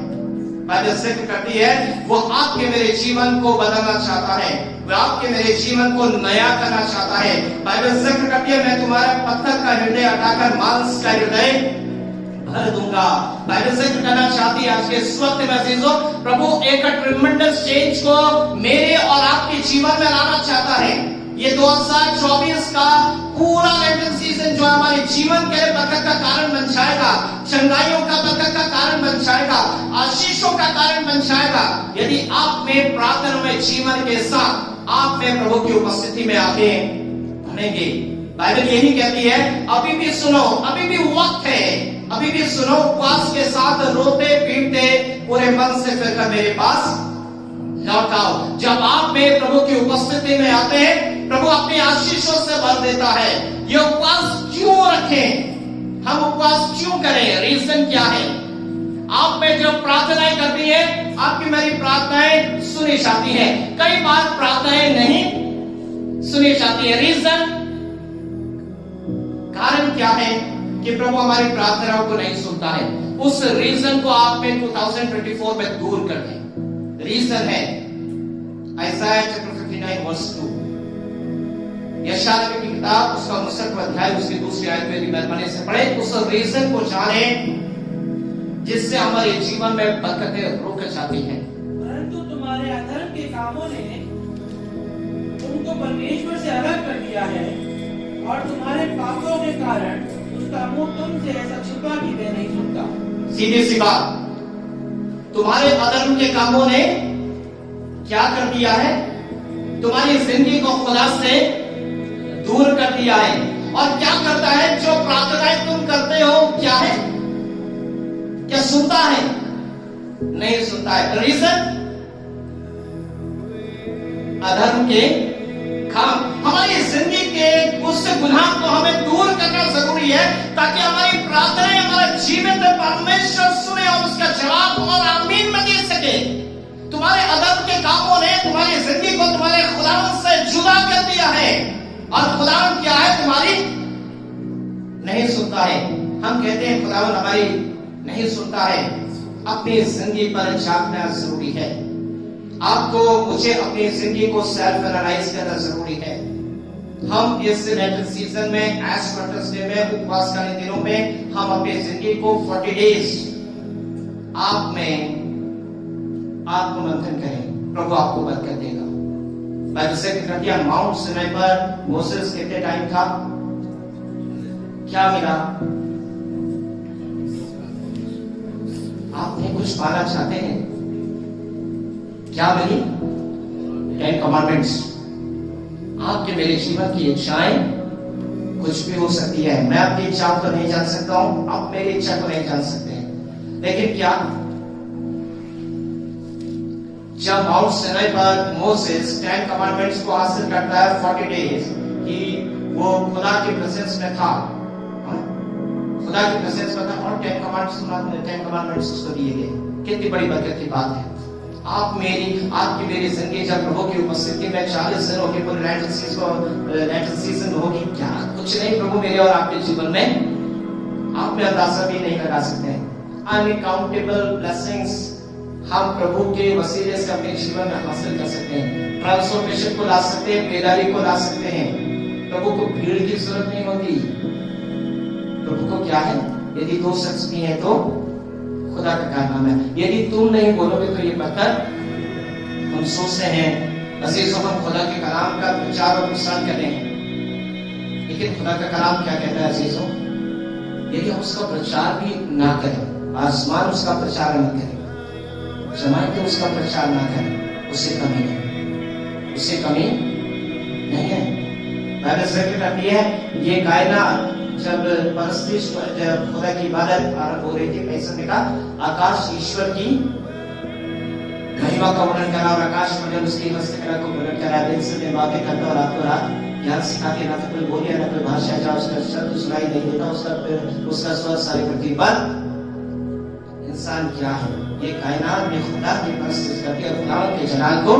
बाइबल जिक्र करती है, वो आपके मेरे जीवन को बदलना चाहता है, वो आपके मेरे जीवन को नया करना चाहता है। बाइबल जिक्र करती है, मैं तुम्हारा पत्थर का हृदय हटाकर मांस का हृदय भर दूंगा। बाइबल जिक्र करना चाहती है आज के इस वक्त में अजीजों, प्रभु एक ट्रिमेंडस चेंज को मेरे और आपके जीवन में लाना चाहता है। ये 2024 का पूरा लेंटन सीजन जो हमारे जीवन के लिए बरकत का कारण बन जाएगा, चंगाइयों का बरकत का कारण बन जाएगा, आशीषों का कारण बन जाएगा, यदि आप में प्रार्थना में जीवन के साथ आप में प्रभु की उपस्थिति में आके बनेंगे। बाइबल यही कहती है, अभी भी सुनो, अभी भी वक्त है, अभी भी सुनो, उपवास के साथ रोते पीटते पूरे मन से फिर कर मेरे पास लौट आओ। जब आप में प्रभु की उपस्थिति में आते हैं, प्रभु अपनी आशीषों से भर देता है। ये उपवास क्यों रखें, हम उपवास क्यों करें, रीजन क्या है? आप में जो प्रार्थनाएं करती है, आपकी मेरी प्रार्थनाएं सुनी जाती है। कई बार प्रार्थनाएं नहीं सुनी जाती है। रीजन, कारण क्या है कि प्रभु हमारी प्रार्थनाओं को नहीं सुनता है? उस रीजन को आप में 2024 में दूर कर दें। रीजन है आइसाया चैप्टर 59 वर्स 2, यशायाह नबी की किताब उसका 59वां अध्याय उसकी दूसरी आयत में मेहरबानी से पढ़े। उस रीजन को जाने जिससे हमारे जीवन में बरकतें रुक जाती हैं। परंतु तुम्हारे अधर्म के कामों ने तुमको परमेश्वर से अलग कर दिया है, और तुम्हारे पापों के कारण उसका मुंह तुमसे ऐसा छुपा कि वह नहीं सुनता। सीधी सी बात, तुम्हारे अधर्म के कामों ने क्या कर दिया है? तुम्हारी जिंदगी को खुदा से दूर कर दिया है। और क्या करता है? जो प्रार्थनाएं तुम करते हो, क्या है? क्या सुनता है? नहीं सुनता है। रीजन, अधर्म के काम। हमारी जिंदगी के उस गुनाह को हमें दूर करना जरूरी है, ताकि हमारी प्रार्थनाएं हमारा जीवन में परमेश्वर सुने और उसका जवाब और आमीन में दे सके। तुम्हारे अधर्म के कामों ने तुम्हारी जिंदगी को तुम्हारे खुदावंद से जुदा कर दिया है, और खुदावंद क्या है? तुम्हारी नहीं सुनता है। हम कहते हैं खुदावंद हमारी नहीं सुनता है। अपनी जिंदगी पर झांकना जरूरी है। आपको मुझे अपनी जिंदगी को सेल्फ एनालाइज करना जरूरी है। हम इस लेंट सीजन में, एश थर्सडे में, उपवास के दिनों में हम अपनी जिंदगी को 40 डेज आप में आत्ममंथन करें। प्रभु आपको बरकत देगा। बाइबल से कहती है माउंट सिनाई पर मोसेस कितने टाइम था? क्या मिला? आपने कुछ पाना चाहते हैं? क्या मिली? 10 कमांडमेंट्स। आपके मेरे जीवन की इच्छाएं कुछ भी हो सकती है। मैं अपनी इच्छाओं को नहीं जान सकता हूं, आप मेरी इच्छा को नहीं जान सकते हैं। लेकिन क्या जब माउंट सिनाई पर मोसेस 10 कमांडमेंट्स को हासिल करता है 40 डेज कि वो खुदा के प्रेजेंस में था, खुदा के प्रेजेंस में था, और 10 कमांडमेंट्स उसको दिए गए। कितनी बड़ी बरकत की बात है। आपकी मेरी जिंदगी जब प्रभु की उपस्थिति में 40 दिन होगी, पूरे लेंट सीजन होगी, क्या कुछ नहीं प्रभु मेरे और आपके जीवन में आप में अंदाजा भी नहीं लगा सकते हैं। अनकाउंटेबल ब्लेसिंग्स हम प्रभु के वसीले से अपने जीवन में हासिल कर सकते हैं। ट्रांसफॉर्मेशन को ला सकते हैं, बेदारी को ला सकते हैं। प्रभु को भीड़ की जरूरत नहीं होती। प्रभु को क्या है? यदि 2 शख्स भी है तो खुदा का कारनामा है। यदि तुम नहीं बोलोगे तो ये पत्थर हम सोचते हैं अजीजों, हम खुदा के कलाम का प्रचार और प्रसार कर रहे हैं, लेकिन खुदा का कलाम क्या कहता है अजीजों? यदि हम उसका प्रचार भी ना करें, आसमान उसका प्रचार न करे, जमात के उसका प्रचार ना करें, उससे कमी नहीं, उससे कमी नहीं है। बाइबल जिक्र करती है ये कायनात जब जब खुदा की इबादत आरंभ हो रही थी, ऐसा लिखा आकाश ईश्वर की महिमा का वर्णन करा, और आकाश मंडल उसकी वस्तुकला को वर्णन करा। दिन से दिन बातें करता और रातों रात ज्ञान सिखाते, ना तो कोई बोलिया ना कोई भाषा जा उसका शब्द सुनाई नहीं देता, उसका स्वर सारी पृथ्वी पर। इंसान क्या है? ये कायनात में खुदा की परस्तिश करती है, खुदा के जलाल को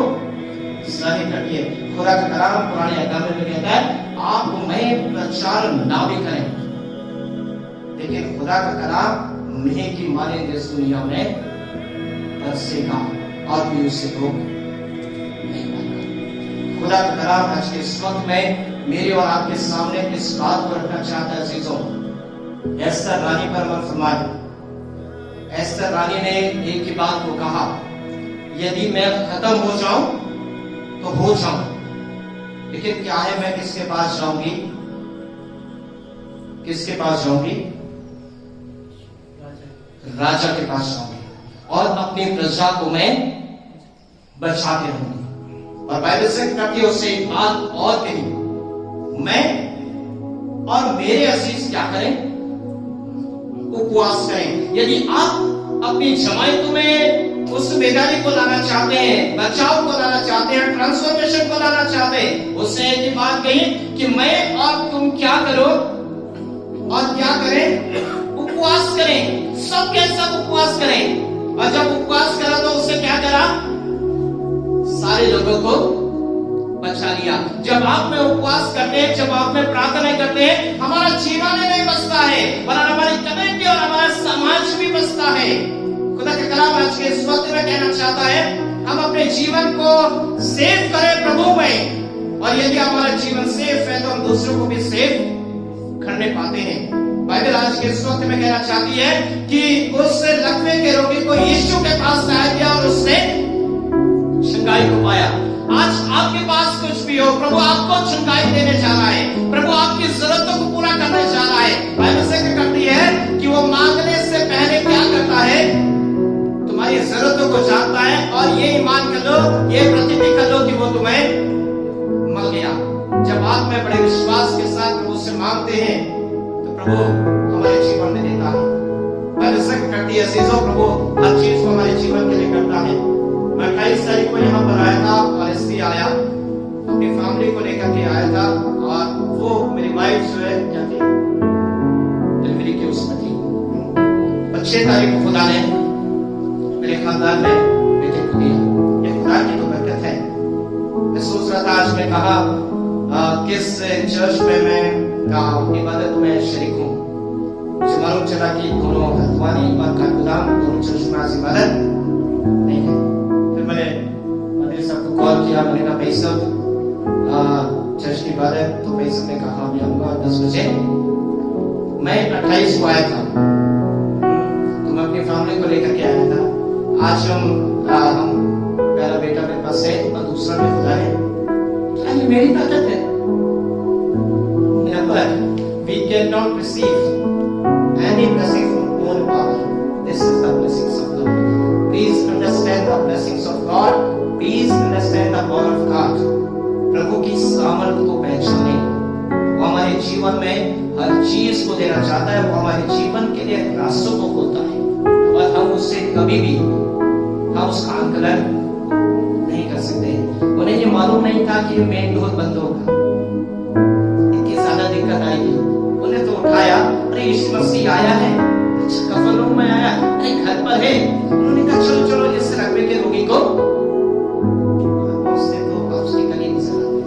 जाहिर करती है। खुदा का कलाम पुराने अहकाम में कहता है आप मैं प्रचार ना भी करें, लेकिन खुदा का कलाम मेह की मारे देश दुनिया में बरसेगा और भी उससे रोक नहीं पाएगा। खुदा का कलाम आज के इस वक्त में मेरे और आपके सामने इस बात को रखना चाहता है अजीजों। एस्तर रानी पर अमल फरमाए। एस्तर रानी ने एक ही बात को कहा, यदि मैं खत्म हो जाऊं तो हो जाऊं, लेकिन क्या है मैं किसके पास जाऊंगी? किसके पास जाऊंगी? राजा के पास जाऊंगी, और अपनी प्रजा को मैं बचाते रहूंगी। और बाइबल से कहती है उससे एक बात और कही, मैं और मेरे अजीज क्या करें? उपवास करें। यदि आप अपनी जमायतों में उस बेदारी को लाना चाहते हैं, बचाव को लाना चाहते हैं, ट्रांसफॉर्मेशन को लाना चाहते हैं, उससे एक बात कही कि मैं और तुम क्या करो और क्या करें, उपवास करें, सब के सब उपवास करें। और जब उपवास करा तो उससे क्या करा, सारे लोगों को बचा लिया। जब आप में उपवास करते हैं, जब आप में प्रार्थना करते हैं, हमारा जीवन नहीं बचता है, पर हमारी कम्युनिटी और हमारा समाज भी बचता है। खुदा का कलाम आज के इस वक्त में कहना चाहता है, हम अपने जीवन को सेव करें प्रभु में, और यदि हमारा जीवन सेफ है तो हम दूसरों को भी सेफ करने पाते हैं। बाइबल आज के इस वक्त में कहना चाहती है कि उस लकवे के रोगी को यीशु के पास लाया गया और उसने चंगाई को पाया। आज आपके पास कुछ भी हो, प्रभु आपको चंगाई देने जा रहा है, प्रभु आपकी जरूरतों को पूरा करने जा रहा है। बाइबल से क्या करती है कि वो मांगने से पहले क्या करता है, तुम्हारी जरूरतों को जानता है, और ये ईमान कर लो, ये प्रतिज्ञा कर लो कि वो तुम्हें मिल गया। जब आप में बड़े विश्वास के साथ प्रभु से मांगते हैं तो प्रभु हमारे जीवन में देता है। बाइबल से क्या करती है, अजीजों, प्रभु हर चीज को हमारे जीवन के लिए करता है। मैं 28 तारीख को यहाँ पर आया था और इसलिए आया, अपनी फैमिली को लेकर के आया था, और वो मेरी वाइफ जो है क्या थी, डिलीवरी की उसमें थी। 6 तारीख को खुदा ने मेरे खानदान में बेटे को दिया। ये खुदा की तो बरकत है। मैं सोच रहा था आज मैं कहा किस चर्च में मैं इबादत में शरीक हूँ। मुझे मालूम चला कि दोनों हल्द्वानी और काठगोदाम दोनों चर्च में आज इबादत नहीं है। मैंने मंदिर साहब को कॉल किया, मैंने कहा भाई साहब चर्च की बात है, तो भाई साहब ने कहा मैं आऊंगा 10 बजे। मैं 28 को आया था, तो मैं अपनी फैमिली को लेकर के आया था। आज हम पहला बेटा मेरे पास है और दूसरा भी खुदा है। ये मेरी ताकत है। We cannot receive any blessing from own power. This is the blessings of God. Please understand the blessings of God. Please understand the power of God. प्रभु की सामर्थ को पहचाने। वो हमारे जीवन में हर चीज को देना चाहता है। वो हमारे जीवन के लिए रास्तों को खोलता है, और हम उससे कभी भी हम उसका आकलन नहीं कर सकते। उन्हें ये मालूम नहीं था कि मेन डोर बंद होगा, इतनी ज्यादा दिक्कत आएगी। उन्हें तो उठाया, अरे यीशु मसीह आया है, कफरनहूम में आया, अरे घर पर है। उन्होंने कहा चलो चलो इस रकबे के रोगी को उससे तो ऑब्स्टिकल ही नजर आते,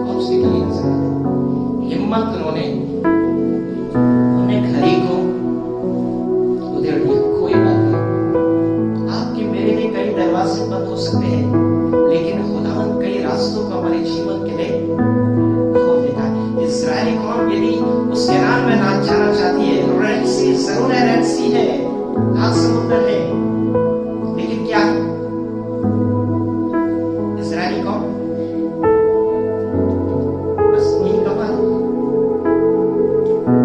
ऑब्स्टिकल ही नजर आते। हिम्मत उन्होंने घड़ी को उधेड़ दिया। कोई बात नहीं, आपके मेरे लिए कई दरवाजे बंद हो सकते हैं, लेकिन खुदावंद कई रास्तों को हमारे जीवन के लिए खोल देता है। इस्राएली कौम यदि उस केनान में ना जाना चाहती है, रेड सी जरूर है, रेड सी है, लाल समुद्र है, लेकिन क्या इस्राएली कौम बस यही कमा है।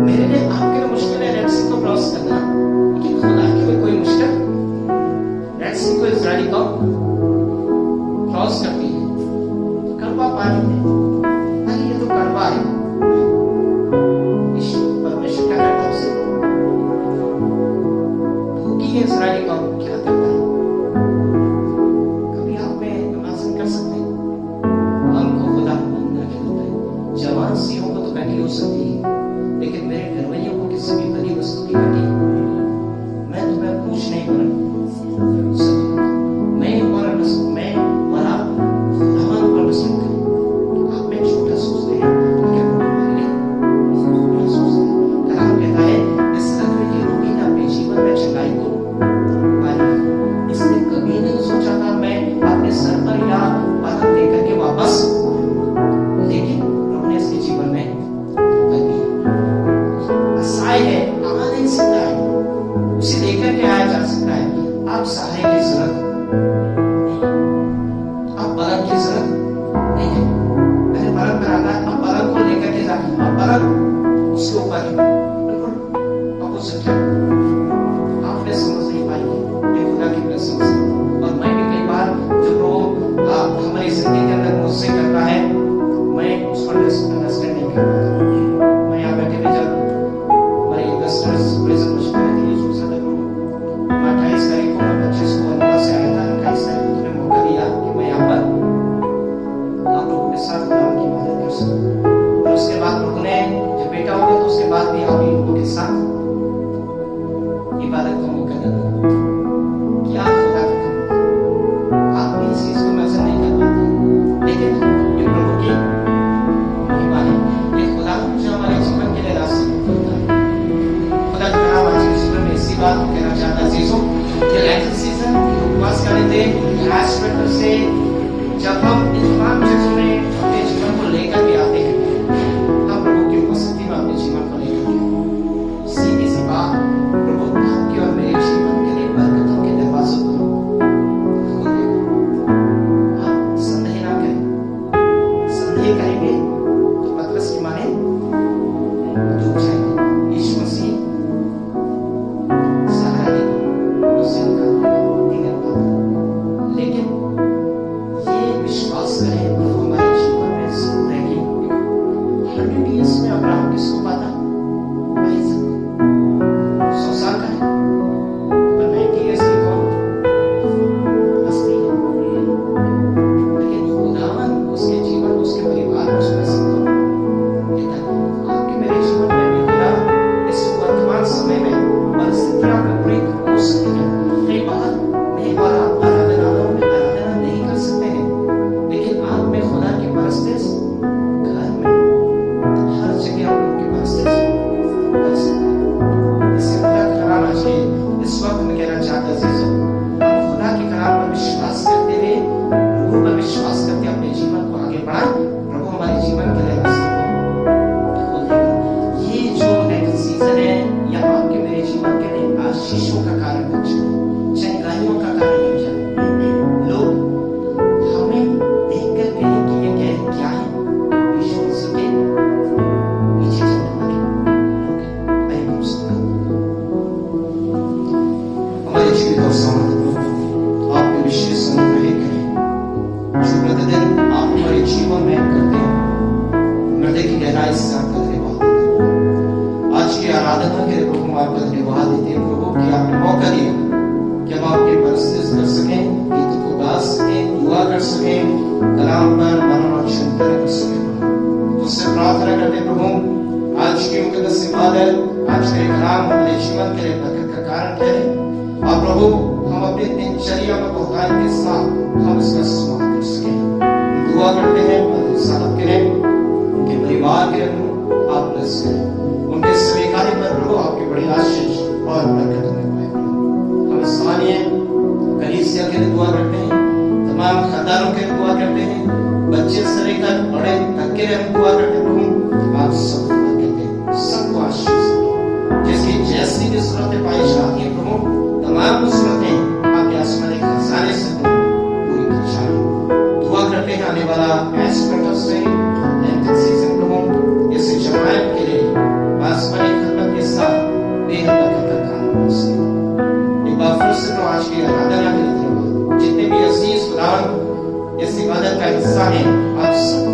मेरे लिए आपके लिए मुश्किल है रेड सी को क्रॉस करना, लेकिन खुदा के लिए कोई मुश्किल रेड सी को इस्राएली कौम क्रॉस करती है। कड़वा पानी है, अरे ये तो कड़वा है। परमेश्वर क्या करता है उसे? भूखी है इस्राएली कौम, क्या करता है? कभी आप में इमेजिन कर सकते हैं? हमको खुदा बंदा खेलता है। जवान सियों को तो बैठी हो सकती है, लेकिन मेरे घरवालियों को किसी भी बड़ी वस्तु की बैठी मैं तुम्हें पूछ नहीं कर मैं और आप खुदावन पर पसंद करें। आप में छोटा सोचते हैं, क्या हमारे लिए बड़ा सोचते हैं। कलाम कहता है इस लकवे के रोगी ने अपने जीवन में चंगाई को पाई। इसने कभी नहीं सोचा था मैं अपने सर पर या पलक लेकर के वापस, लेकिन प्रभु ने इसके जीवन में कर दिया। सहाय है, आ नहीं सकता है, उसे लेकर के आया जा सकता है। आप सहाय की जरूरत नहीं, आप बलक की जरूरत नहीं है। पहले बलक पर आता है, आप बलक को लेकर के जाए, आप बलक उसके ऊपर बिल्कुल अपोजिट है। आप ने समझ नहीं पाएंगे ये खुदा की ब्लेसिंग से। और मैं भी कई बार जो प्रभु हमारी जिंदगी के अंदर मुझसे करता है, मैं उसको अंडरस्टैंड नहीं कर पाता। मैं यहाँ बैठे भी जब हमारी इन्वेस्टर्स प्रेजेंट मुझे जब हम इन तमाम चीजों में अपने जीवन को लेकर के आते हैं, हम प्रभु की उपस्थिति में अपने जीवन को लेकर के सीधी सी बात, प्रभु आपके और मेरे जीवन के लिए बरकतों के दरवाजों को खोल देगा। आप संदेह ना करें, संदेह करेंगे तो पतरस की माने डूब जाएंगे। यीशु मसीह सहारा देगा, उसे उनका दिगंत पाता। लेकिन ये विश्वास करें प्रभु हमारे जीवन में जरूर रहेगी। 100 years में अब्राहम किसको पाता? आइज़क। 100 साल का है, पर 90 years की कौन हस्ती है। लेकिन खुदावन उसके जीवन, उसके परिवार में उसमें सबको कहता है, आपके मेरे जीवन में भी खुदा इस वर्तमान समय में परिस्थितियां विपरीत हो सकती हैं। कई बार मैं और आप आराधनालयों में आराधना नहीं कर सकते हैं, लेकिन आप में खुदा की परस्तिश घर में हर जगह आप उनकी परस्तिश कर सकते हैं। इससे खुदा का कलाम आज के इस वक्त में कहना चाहता है, अजीजों, हम खुदा के कलाम पर विश्वास करते हुए, प्रभु पर विश्वास करके अपने जीवन को आगे बढ़ाएं। प्रभु हमारे जीवन के लिए रास्ते को खोल देगा। ये जो नेक्स्ट सीजन है, यह आपके मेरे जीवन के लिए आशीषों का कारण बन जाए, चंगाइयों का कारण बन जाए। लोग हमें देखकर कहें कि ये क्या है? यीशु मसीह के पीछे चलने वाले लोग हैं। आइए हम सुनते हैं। हमारे जीवित और सामर्थ्य प्रभु आपके विशेष अनुग्रह करें, जो प्रतिदिन आप हमारे जीवन में करते हैं। हृदय की गहराई से आपका धन्यवाद देते हैं। आज की आराधना के लिए प्रभु हम आपका धन्यवाद देते हैं प्रभु कि आपने मौका दिया कि हम आपकी परस्तिश कर सकें, गीतों को गा सकें, दुआ कर सकें, कलाम पर मनन चिंतन कर सकें। उससे प्रार्थना करते प्रभु आज की मुकद्दस इबादत, आज के कलाम हमारे जीवन के लिए बरकत का कारण ठहरे। और प्रभु हम अपनी दिनचर्या में बहुतायत के साथ हम इसका समाप्त कर सकें। दुआ करते हैं और साहब के लिए, उनके परिवार के लिए प्रभु आप ब्लेस करें। उनके सभी कार्य पर प्रभु आपकी बड़ी आशीष और बरकत होने पाए प्रभु। हम स्थानीय कलीसिया के लिए दुआ करते हैं, तमाम खानदानों के लिए दुआ करते हैं, बच्चे से लेकर बड़े तक के लिए हम दुआ करते हैं प्रभु। आप सबको बरकत दें, सबको आशीष दें। जिसकी जैसी भी जरूरतें पाई जाती है प्रभु, तमाम जरूरतें आपके आसमानी खजाने से पूरी की जाए। दुआ करते हैं आने वाला एस्पेक्ट से लेंथन सीजन प्रभु इस जमात के लिए आसमानी खदमत के साथ बेहद बरकत का कारण हो सके। एक बार फिर से तो आज की आराधना के लिए धन्यवाद। जितने भी अजीज खुदा इस इबादत का हिस्सा हैं, आप सब